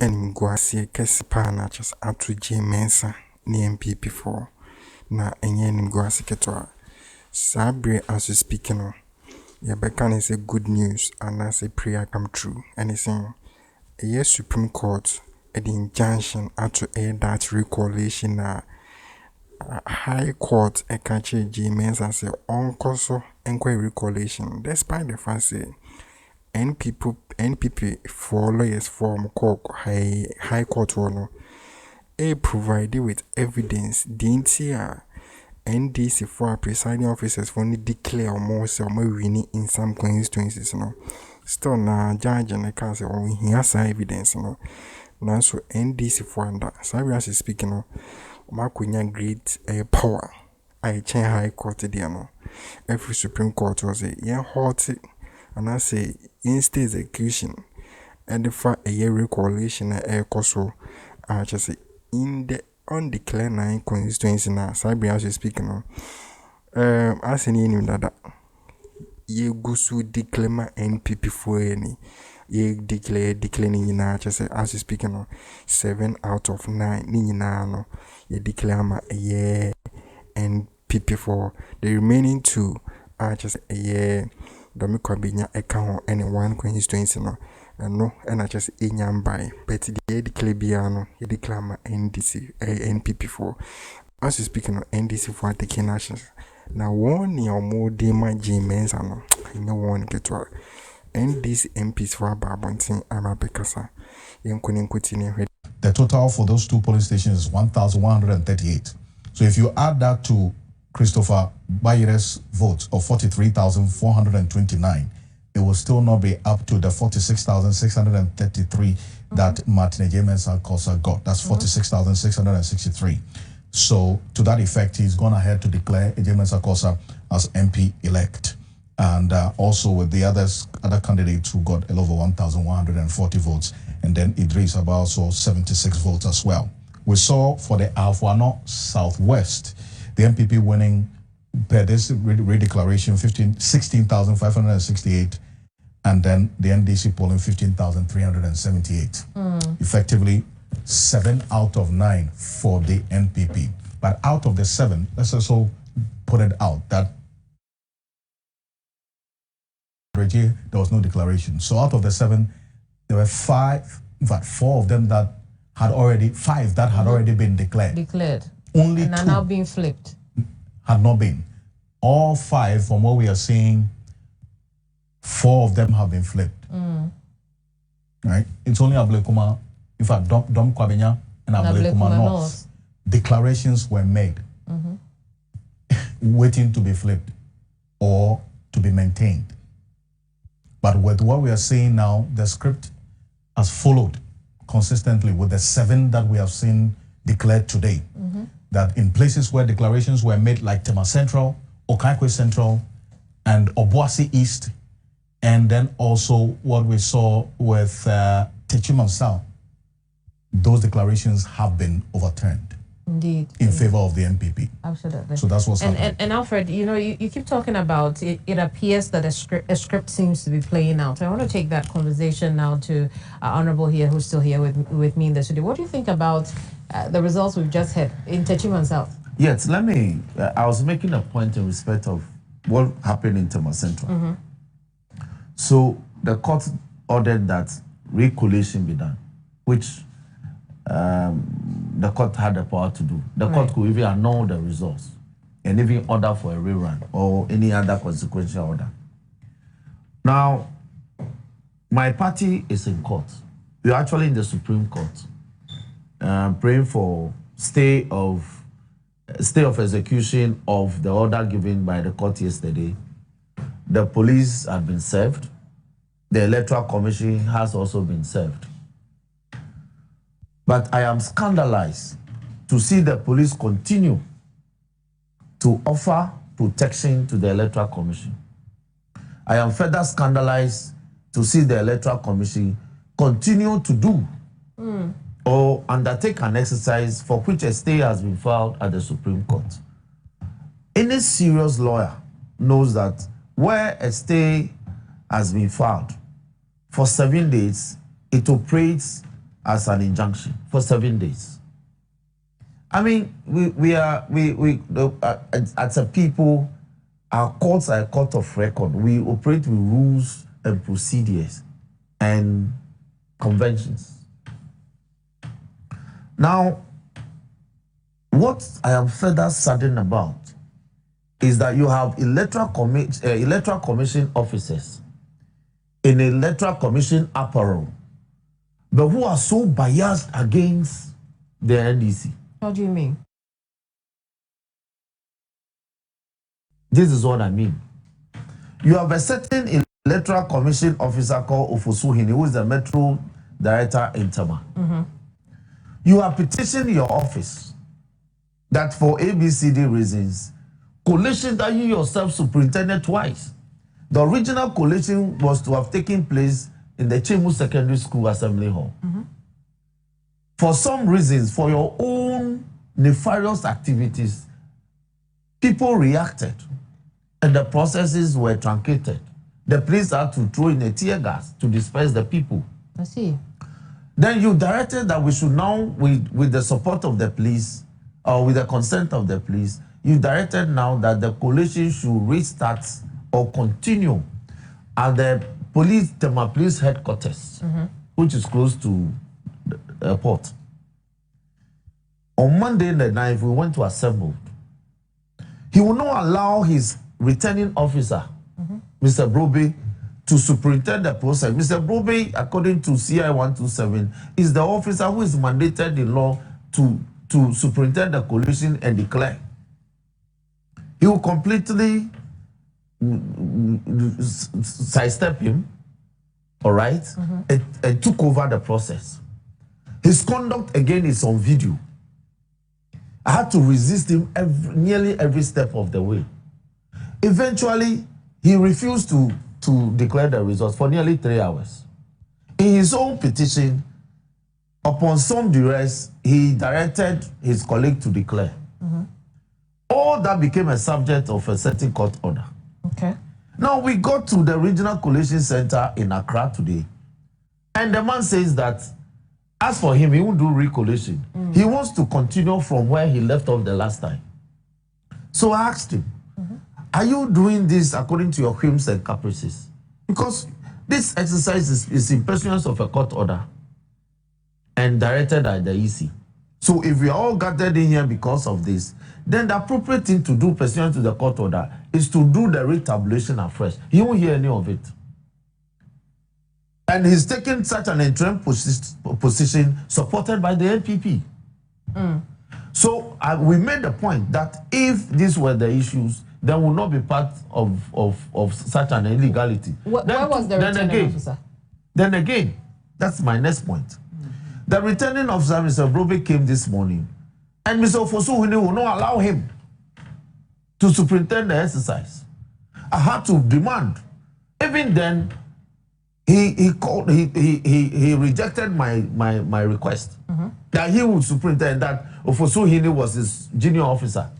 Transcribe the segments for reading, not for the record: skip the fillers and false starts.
and Guasia Kesi Pana just out to J Mensa ni NPP for na enye ni Guasi Ketwa. Sabre as you speaking on. Yeah, Bekan is a good news and that's a prayer come true. And it's saying a yes Supreme Court at the injunction out to air that Re-collation High Court a catchy J Mensa say on coso inquiry Re-collation despite the fact that NPP for lawyers form High Court no provided with evidence the NDC for presiding officers for only declare or more so more winning in some constituencies no still na judge and can say oh he has evidence no now so NDC for under Cyrus is speaking no makunya great power I change High Court there no every Supreme Court was a Halt and I say instant execution and the fact a year Re-collation so just say in the undeclared 9 constituency na Sabri as you speaking on as any new that ye gusu declare NPP for any ye declare na just say as you speaking on 7 out of 9 ni na no ye declare ma ye NPP for the remaining 2 just a year Domi Kwabinya account any 1 constituency no no and I just inyam by but the declare biano he declare NDC NPP for as you speaking of NDC for taking actions now 1 year or more day my G men's no no one get to NDC MPs for Babontin Amabekasa the total for those 2 police stations is 1,138. So if you add that to Christopher Bayere's vote of 43,429, it will still not be up to the 46,633 that Martin J. Mensah Kosa got. That's 46,663. So to that effect, he's gone ahead to declare J. Mensah Kosa as MP elect. And also with the other candidates who got over 1,140 votes. And then Idris about also 76 votes as well. We saw for the Alpha OneTV Southwest, the NPP winning per this redeclaration 16,568, and then the NDC polling 15,378. Effectively 7 out of 9 for the NPP. But out of the 7, let's also put it out that there was no declaration. So out of the 7, there were 5, in fact 4 of them that had already, 5 that had already been declared. Only and 2 are now being flipped. Had not been. All 5, from what we are seeing, 4 of them have been flipped. Right? It's only Ablekuma, in fact, Dom Kwabenya and Ablekuma North. Declarations were made, waiting to be flipped or to be maintained. But with what we are seeing now, the script has followed consistently with the 7 that we have seen declared today. That in places where declarations were made like Tema Central, Okaikwe Central, and Obuasi East, and then also what we saw with Techiman South, those declarations have been overturned. Indeed. In favor of the NPP. Absolutely. So that's what's happening. And Alfred, you know, you keep talking about it appears that a script seems to be playing out. I want to take that conversation now to Honorable here, who's still here with me in the studio. What do you think about the results we've just had in Techiman South? Yes, let me, I was making a point in respect of what happened in Tema Central. So the court ordered that Re-collation be done, which the court had the power to do. The court could even annul the results and even order for a rerun or any other consequential order. Now, my party is in court. We're actually in the Supreme Court, praying for stay of execution of the order given by the court yesterday. The police have been served. The Electoral Commission has also been served. But I am scandalized to see the police continue to offer protection to the Electoral Commission. I am further scandalized to see the Electoral Commission continue to do or undertake an exercise for which a stay has been filed at the Supreme Court. Any serious lawyer knows that where a stay has been filed for 7 days, it operates as an injunction for 7 days. I mean, as a people, our courts are a court of record. We operate with rules and procedures and conventions. Now, what I am further saddened about is that you have electoral commission officers in electoral commission apparel, but who are so biased against the NDC. What do you mean? This is what I mean. You have a certain electoral commission officer called Ofosuhini, who is the Metro Director in Tama. You have petitioned your office that for ABCD reasons, collation that you yourself superintended twice. The original collation was to have taken place in the Chemu Secondary School Assembly Hall. For some reasons, for your own nefarious activities, people reacted and the processes were truncated. The police had to throw in a tear gas to disperse the people. I see. Then you directed that we should now, with the support of the police, or with the consent of the police, you directed now that the collation should restart or continue at the Tema Police headquarters, which is close to the airport. On Monday the 9th, we went to assemble. He will not allow his returning officer, Mr. Brobe, to superintend the process. Mr. Brobe, according to CI 127, is the officer who is mandated in law to superintend the collation and declare. He will completely sidestep him, all right, and took over the process. His conduct, again, is on video. I had to resist him nearly every step of the way. Eventually, he refused to declare the results for nearly 3 hours. In his own petition, upon some duress, he directed his colleague to declare. All that became a subject of a certain court order. Okay. Now, we got to the Regional Collation Center in Accra today, and the man says that, as for him, he won't do re-collation. He wants to continue from where he left off the last time. So I asked him, are you doing this according to your whims and caprices? Because this exercise is in pursuance of a court order and directed by the EC. So if we are all gathered in here because of this, then the appropriate thing to do pursuant to the court order is to do the retabulation afresh. He won't hear any of it. And he's taken such an interim position supported by the NPP. So we made the point that if these were the issues, then will not be part of such an illegality. Where was the returning officer? Then again, that's my next point. The returning officer, Mr. Brobe, came this morning, and Mr. Ofosuhini will not allow him to superintend the exercise. I had to demand. Even then, he rejected my request that he would superintend, that Ofosuhini was his junior officer.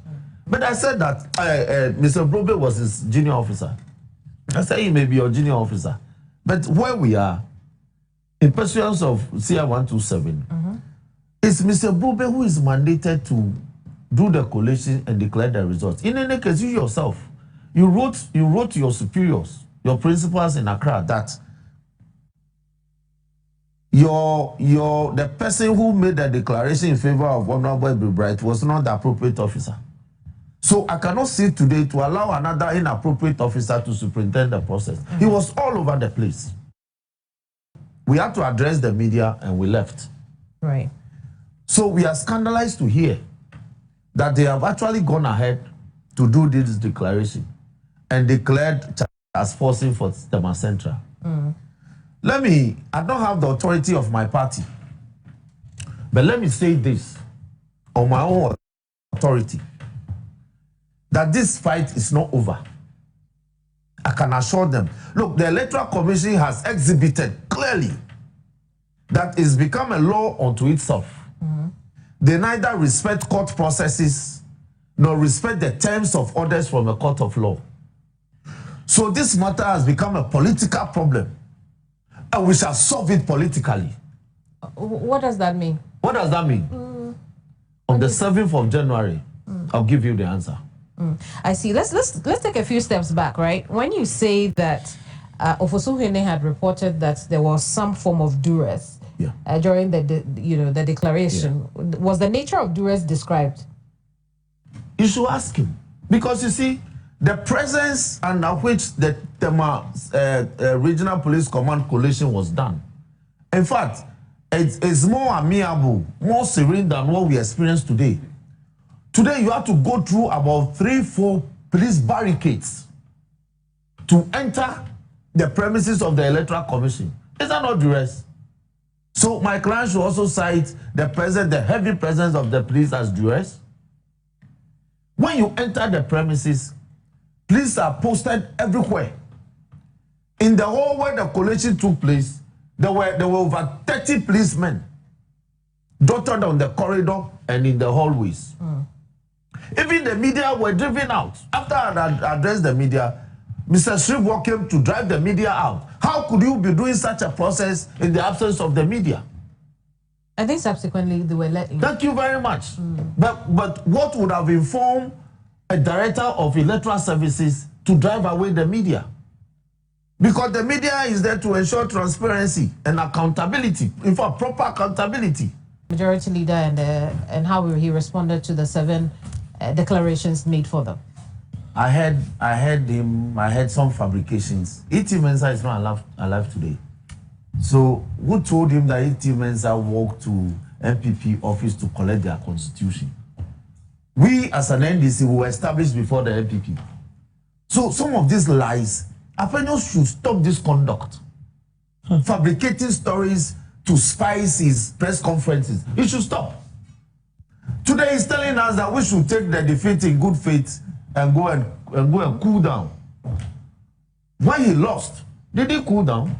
But I said that Mr. Brobe was his junior officer. I said he may be your junior officer. But where we are, in pursuance of CI 127, it's Mr. Brobe who is mandated to do the collation and declare the results. In any case, you yourself, you wrote to your superiors, your principals in Accra, that the person who made the declaration in favor of Honorable Bright was not the appropriate officer. So I cannot sit today to allow another inappropriate officer to superintend the process. He was all over the place. We had to address the media and we left. Right. So we are scandalized to hear that they have actually gone ahead to do this declaration and declared as forcing for Tema Central. I don't have the authority of my party, but let me say this on my own authority, that this fight is not over. I can assure them. Look, the Electoral Commission has exhibited clearly that it's become a law unto itself. They neither respect court processes nor respect the terms of orders from a court of law. So this matter has become a political problem, and we shall solve it politically. What does that mean? What does that mean? On the 7th of January, I'll give you the answer. I see. Let's take a few steps back, right? When you say that Ofosuhene had reported that there was some form of duress during the declaration, was the nature of duress described? You should ask him, because you see the presence under which the Tema Regional Police Command collation was done. In fact, it's more amiable, more serene than what we experience today. Today, you have to go through about 3-4 police barricades to enter the premises of the Electoral Commission. Is that not duress? So my client should also cite the heavy presence of the police as duress. When you enter the premises, police are posted everywhere. In the hall where the collation took place, there were over 30 policemen dotted on the corridor and in the hallways. Even the media were driven out. After I had addressed the media, Mr. Shrivwa came to drive the media out. How could you be doing such a process in the absence of the media? I think subsequently they were let in. Thank you very much. But what would have informed a director of electoral services to drive away the media? Because the media is there to ensure transparency and accountability, in fact, proper accountability. Majority leader and how he responded to the 7 declarations made for them. I heard some fabrications. E.T. Mensah is not alive today. So who told him that E.T. Mensah walked to NPP office to collect their constitution? We as an NDC were established before the NPP. So some of these lies, Afenyo should stop this conduct. Fabricating stories to spice his press conferences. It should stop. Today he's telling us that we should take the defeat in good faith and go and cool down. When he lost, did he cool down?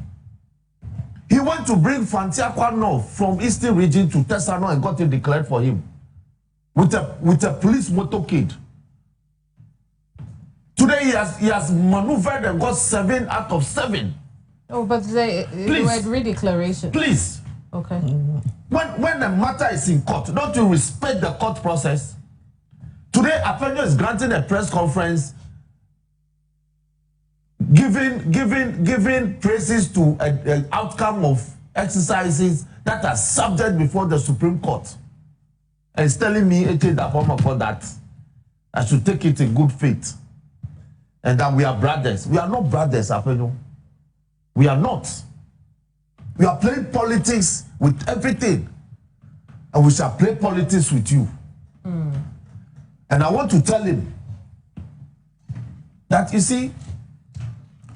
He went to bring Fantiakwa North from Eastern region to Tesano and got it declared for him with a police motorcade. Today he has maneuvered and got 7 out of 7. Oh, but they were re-declaration. Please. Okay. When the matter is in court, don't you respect the court process? Today, Afenyo is granting a press conference, giving praises to an outcome of exercises that are subject before the Supreme Court, and is telling me that I should take it in good faith, and that we are brothers. We are not brothers, Afenyo. We are not. We are playing politics with everything, and we shall play politics with you. And I want to tell him that, you see,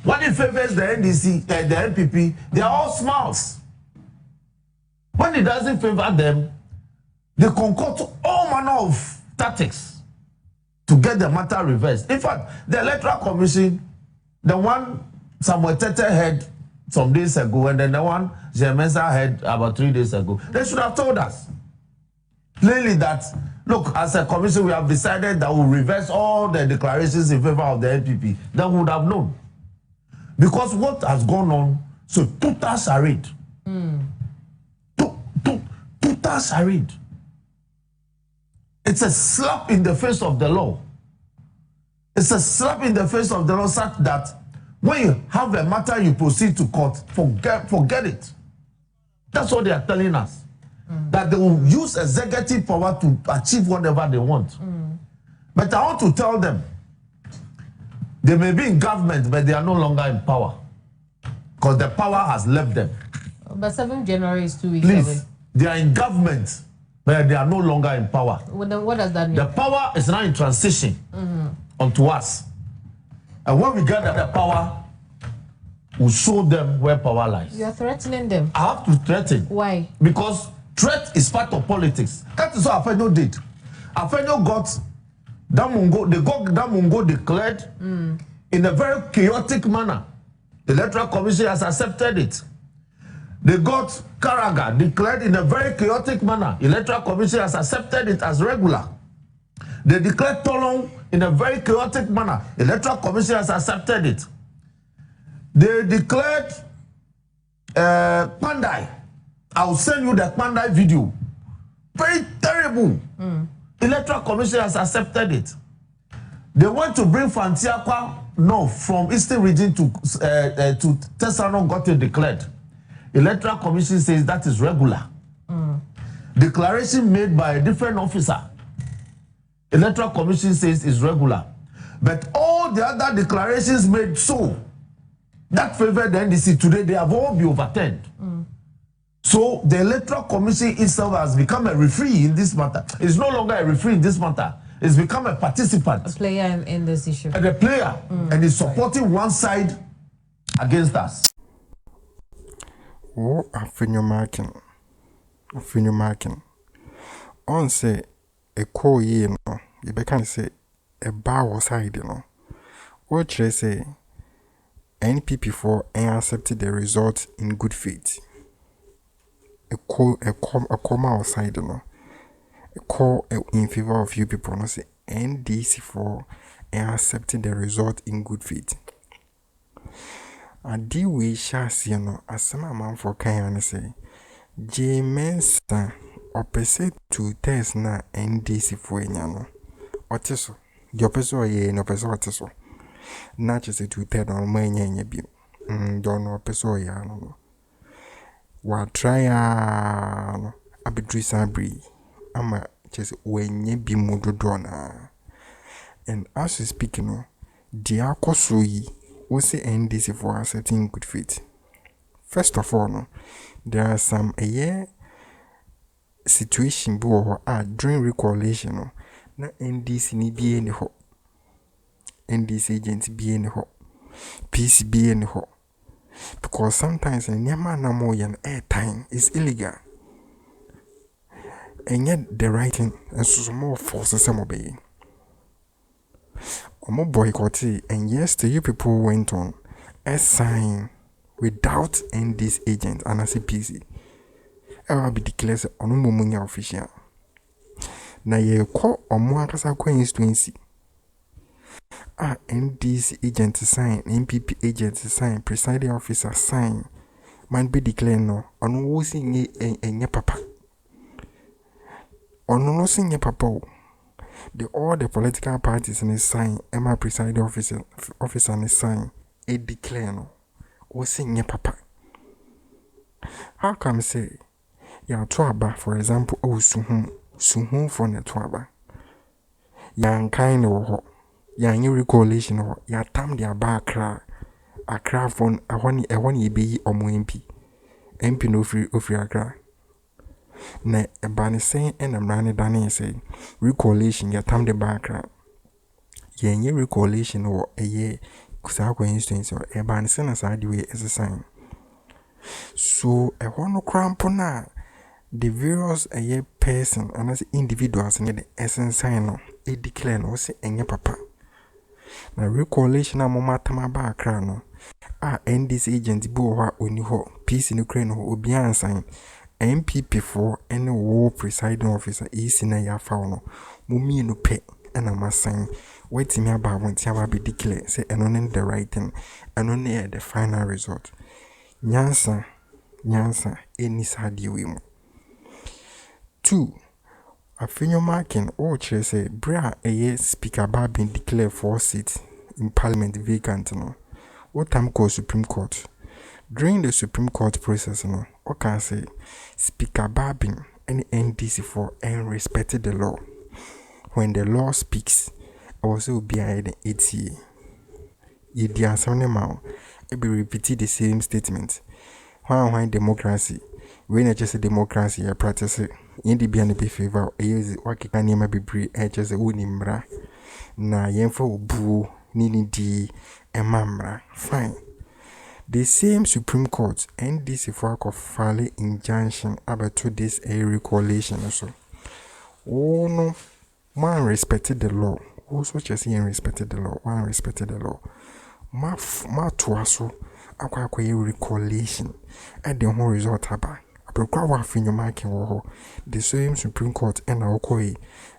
when he favors the NDC, the NPP, they are all smiles. When he doesn't favor them, they concoct all manner of tactics to get the matter reversed. In fact, the Electoral Commission, the one Samuel Tete had some days ago, and then the one Jemensa had about 3 days ago, they should have told us plainly that, look, as a commission, we have decided that we'll reverse all the declarations in favor of the NPP. Then we would have known. Because what has gone on, so total charade. Total charade. It's a slap in the face of the law. It's a slap in the face of the law such that when you have a matter, you proceed to court, forget it. That's what they are telling us. That they will use executive power to achieve whatever they want. But I want to tell them, they may be in government, but they are no longer in power. Because the power has left them. But 7th January is 2 weeks Please, away. they are in government, but they are no longer in power. What does that mean? The power is now in transition onto us. And when we get the power, we'll show them where power lies. You are threatening them. I have to threaten. Why? Because threat is part of politics. That is what Afenyo did. Afenyo got Damungo, they got Damungo declared in a very chaotic manner. The Electoral Commission has accepted it. They got Karaga declared in a very chaotic manner. The Electoral Commission has accepted it as regular. They declared Tolong in a very chaotic manner. The Electoral Commission has accepted it. They declared Pandai I'll send you the Pandai video. Very terrible. Electoral Commission has accepted it. They want to bring Fantiakwa North from Eastern Region to Tesano got it declared. Electoral Commission says that is regular. Declaration made by a different officer. Electoral Commission says is regular. But all the other declarations made that favor the NDC today, they have all been overturned. So the Electoral Commission itself has become a referee in this matter. It's no longer a referee in this matter. It's become a participant. A player in this issue. And a player. And is supporting one side against us. Oh, I feel your marking. On say a call ye no, you can say a bow side, you know. What should I say? NPP for accepted the result in good faith. A comma outside, you know. A call in favor of you people, no say NDC for accepted the result in good faith. And the way shall see, you know, as some amount for can say, James opposite to test na NDC for no. Otiso, the opposite ye no person otiso. Not just to tell on my nye bi. Don't know opposite ya no. Wa try no abidri sabri. Ama just when ye be mudodona. And as you speak no, dia kosui we say NDC for accepting good faith. First of all, no, there are some a year situation during Re-collation no, na NDC ni be any ho. NDC agents be any ho. Peace be any ho. Because sometimes in Yama Namo yan airtime is illegal. And yet the writing and so more forces some obeying. Omo boycotting, and yes, the you people went on a sign without NDC agent and as a PC. I will be declared on Mumunya official. Na ye call on Mwakasa constituency. NDC agent sign, NPP agent sign, presiding officer sign. Man be declared no on who sing ye papa. On no sing ye papa. All the political parties in his sign, Emma presiding officer in his sign, a declare no. Or sing ye papa. How come say ya twaba, for example, suhun for ne twaba. Yan kind ho, yan Re-collation ho, ya tam dia ba Accra phone a one ye be omo MP no free Accra. Na ebani saying and I'm running down say Re-collation ya tam the ba Accra. Yan Re-collation or a year kusa instance or ebani saying as I do as a sign. So a one crampona the various a year person and as individuals in the essence sign no a declare no say any papa. Na Re-collation a momatama ba no NDC agent bo ha oni ho peace in Ukraine ho obian sign NPP for any war presiding officer is na ya fa no mumi no pe na ma sign wait me about want ya be declare say eno the writing eno na the final result. Nyansa any sadi we mu. 2. Afinyo marking or chere say bra a year speaker ba been declare 4 seats in parliament vacant no. What time call Supreme Court? During the Supreme Court process no, or can say speaker Babin any NDC for and respected the law. When the law speaks, also be the 8 year. If the answer it be repeated the same statement. Why democracy? When I just a democracy, I practice it. In the be favor, I use what can you be brave, I just a unimbra. Na yenfo boo, nini di, and mamra. Fine. The same Supreme Court NDC for a file injunction about 2 days a Re-collation also. Oh no, man respected the law. Also just saying respected the law. One respected the law. Ma tuaso akwa Re-collation at the whole result aba. Abrekwa wa finyo marking wo the same Supreme Court and okoi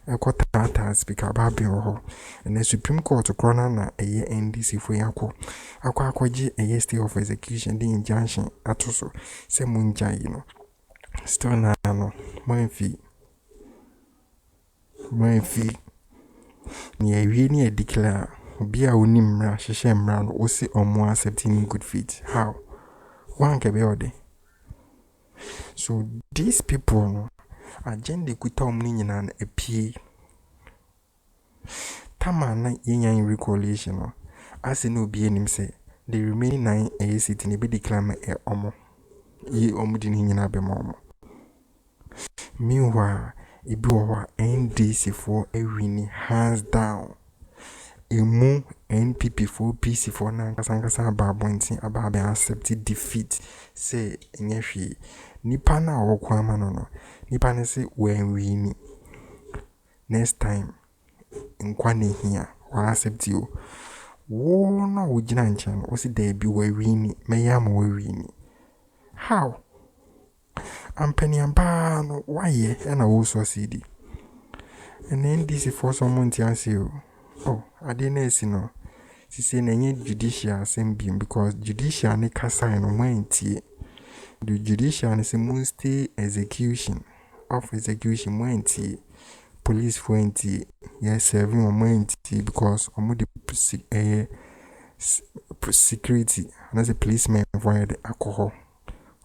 ekota speaker ba bi wo and the Supreme Court krona na eye NDC for yakwa akwaji eye stay of execution the injunction atoso se munja you know still na no manfi ni ewie ni declare obi a oni mmra hyehyɛ mmra no o si omo accepting good faith. How one can be ode. So these people no agenda kuta omni nyina na apie tama na yenya re-collation no as no obi enim say the remaining 9 ACT ni be declare omo yi omo di ni nyina be mo. Meanwhile ebi wo NDC for ewini hands down emu NPP for PC for na nkasa ababonti ababe accept defeat say enyehwe nipa na okwa ma no nipa ne say when win next time nkwa ne hia wa accept you wo na wo gina nchan o si da bi wa win meya ma wa win. How ampani amba no why na wo succeed and then this is for someone to answer you. Oh, I didn't see no. She said, "Any judicial same being because judicial ne kasa no mwenti. The judicial is mostly execution of execution mwenti. Police mwenti. Yes, serving mwenti because omo the security. And as a policeman for the alcohol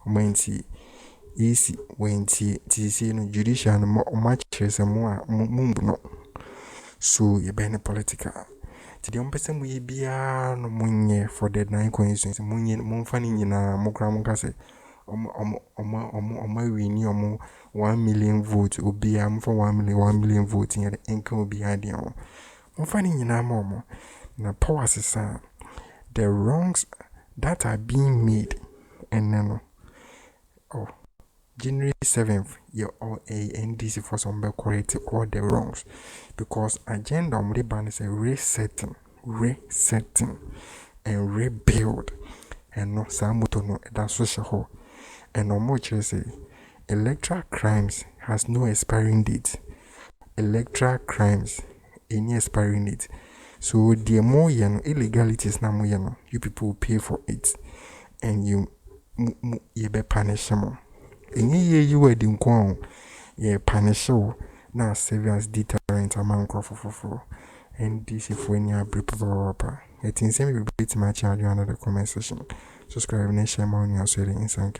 mwenti. Easy mwenti. She no judicial no much chese mwa no. So you be political. Today person we be no munye for the 9 constituency munye munfani nyina mukra munka say omo wini omo 1 million votes obi am for 1 million votes in the enka obi ade o munfani nyina omo na power sesa the wrongs that are being made and no January 7th, you're all a NDC for some correct all the wrongs because agenda on the ban is a resetting, and rebuild, and no samuto no that social hall, and no more say electoral crimes has no expiring date. Electoral crimes any expiring date. So the more illegalities na more you people will pay for it, and you be punished more. Any you were in Kwong, punish now serve as deterrent among for and this if when you are prepared. It is same with my charge under the comment section. Subscribe and share more on your selling inside.